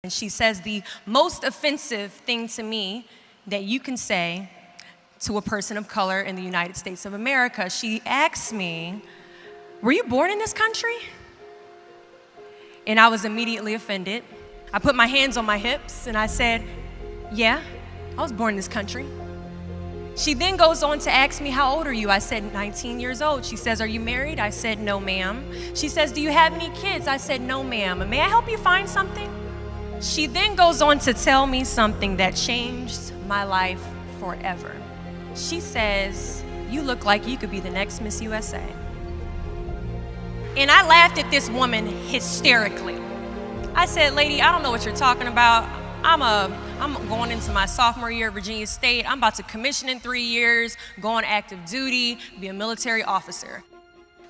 And she says the most offensive thing to me that you can say to a person of color in the United States of America. She asks me, "Were you born in this country?" And I was immediately offended. I put my hands on my hips and I said, "Yeah, I was born in this country." She then goes on to ask me, "How old are you?" I said, 19 years old. She says, "Are you married?" I said, "No, ma'am." She says, "Do you have any kids?" I said, "No, ma'am." "May I help you find something?" She then goes on to tell me something that changed my life forever. She says, "You look like you could be the next Miss USA." And I laughed at this woman hysterically. I said, "Lady, I don't know what you're talking about. I'm going into my sophomore year at Virginia State. I'm about to commission in 3 years, go on active duty, be a military officer."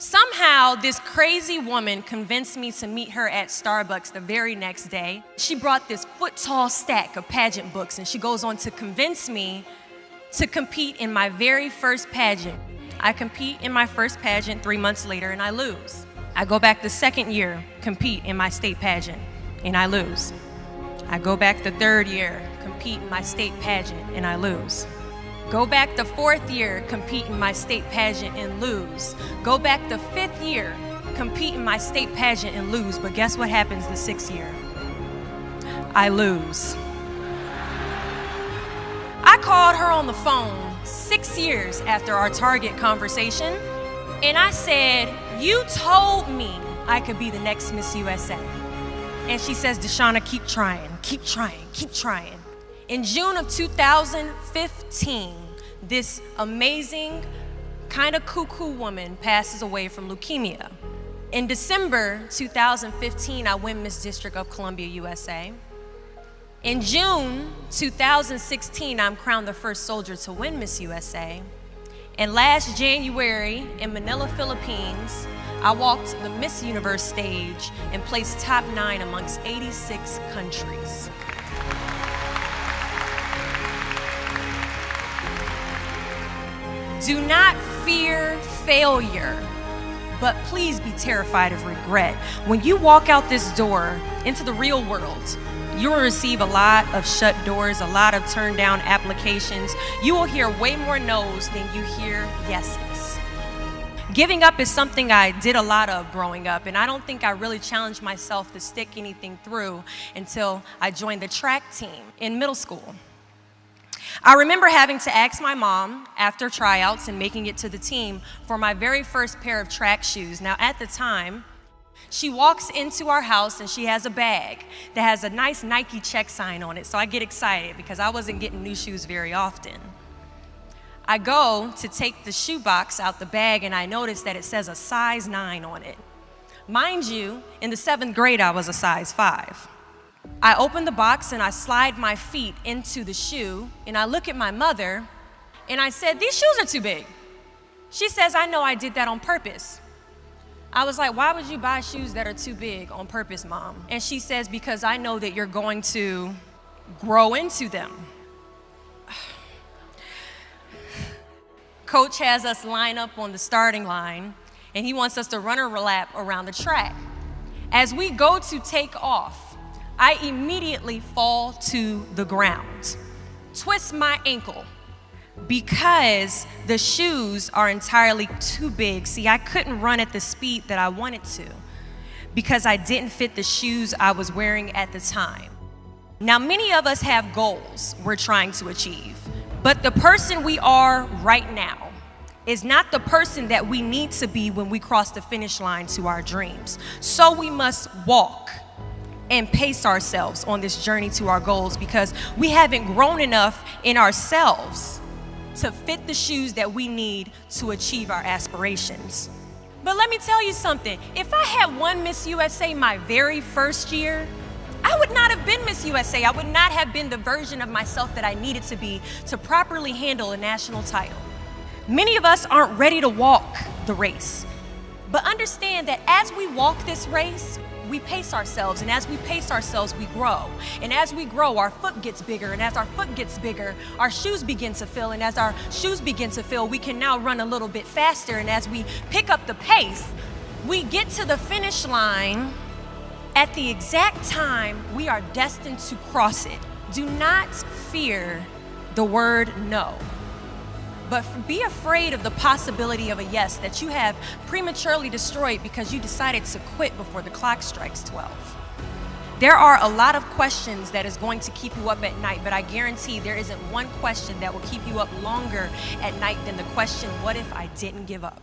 Somehow, this crazy woman convinced me to meet her at Starbucks the very next day. She brought this foot-tall stack of pageant books, and she goes on to convince me to compete in my very first pageant. I compete in my first pageant 3 months later, and I lose. I go back the second year, compete in my state pageant, and I lose. I go back the third year, compete in my state pageant, and I lose. Go back the fourth year, compete in my state pageant and lose. Go back the fifth year, compete in my state pageant and lose. But guess what happens the sixth year? I lose. I called her on the phone 6 years after our Target conversation, and I said, "You told me I could be the next Miss USA." And she says, "Deshauna, keep trying, keep trying, keep trying." In June of 2015, this amazing, kind of cuckoo woman passes away from leukemia. In December 2015, I win Miss District of Columbia, USA. In June 2016, I'm crowned the first soldier to win Miss USA. And last January in Manila, Philippines, I walked the Miss Universe stage and placed top 9 amongst 86 countries. Do not fear failure, but please be terrified of regret. When you walk out this door into the real world, you will receive a lot of shut doors, a lot of turned down applications. You will hear way more no's than you hear yeses. Giving up is something I did a lot of growing up, and I don't think I really challenged myself to stick anything through until I joined the track team in middle school. I remember having to ask my mom after tryouts and making it to the team for my very first pair of track shoes. Now, at the time, she walks into our house and she has a bag that has a nice Nike check sign on it, so I get excited because I wasn't getting new shoes very often. I go to take the shoe box out the bag and I notice that it says a size 9 on it. Mind you, in the 7th grade, I was a size 5. I open the box and I slide my feet into the shoe and I look at my mother and I said, "These shoes are too big." She says, "I know I did that on purpose." I was like, "Why would you buy shoes that are too big on purpose, Mom?" And she says, "Because I know that you're going to grow into them." Coach has us line up on the starting line and he wants us to run a lap around the track. As we go to take off, I immediately fall to the ground, twist my ankle because the shoes are entirely too big. See, I couldn't run at the speed that I wanted to because I didn't fit the shoes I was wearing at the time. Now, many of us have goals we're trying to achieve, but the person we are right now is not the person that we need to be when we cross the finish line to our dreams. So we must walk and pace ourselves on this journey to our goals because we haven't grown enough in ourselves to fit the shoes that we need to achieve our aspirations. But let me tell you something. If I had won Miss USA my very first year, I would not have been Miss USA. I would not have been the version of myself that I needed to be to properly handle a national title. Many of us aren't ready to walk the race, but understand that as we walk this race, we pace ourselves, and as we pace ourselves, we grow. And as we grow, our foot gets bigger, and as our foot gets bigger, our shoes begin to fill, and as our shoes begin to fill, we can now run a little bit faster, and as we pick up the pace, we get to the finish line at the exact time we are destined to cross it. Do not fear the word no, but be afraid of the possibility of a yes that you have prematurely destroyed because you decided to quit before the clock strikes 12. There are a lot of questions that is going to keep you up at night, but I guarantee there isn't one question that will keep you up longer at night than the question, what if I didn't give up?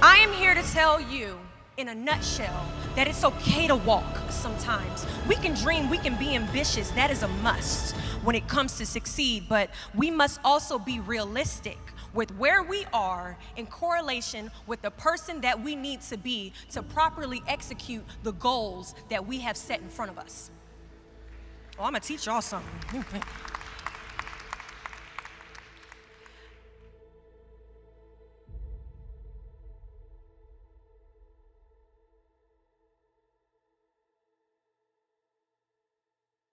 I am here to tell you in a nutshell that it's okay to walk sometimes. We can dream, we can be ambitious. That is a must when it comes to succeed, but we must also be realistic with where we are in correlation with the person that we need to be to properly execute the goals that we have set in front of us. Oh, I'm gonna teach y'all something.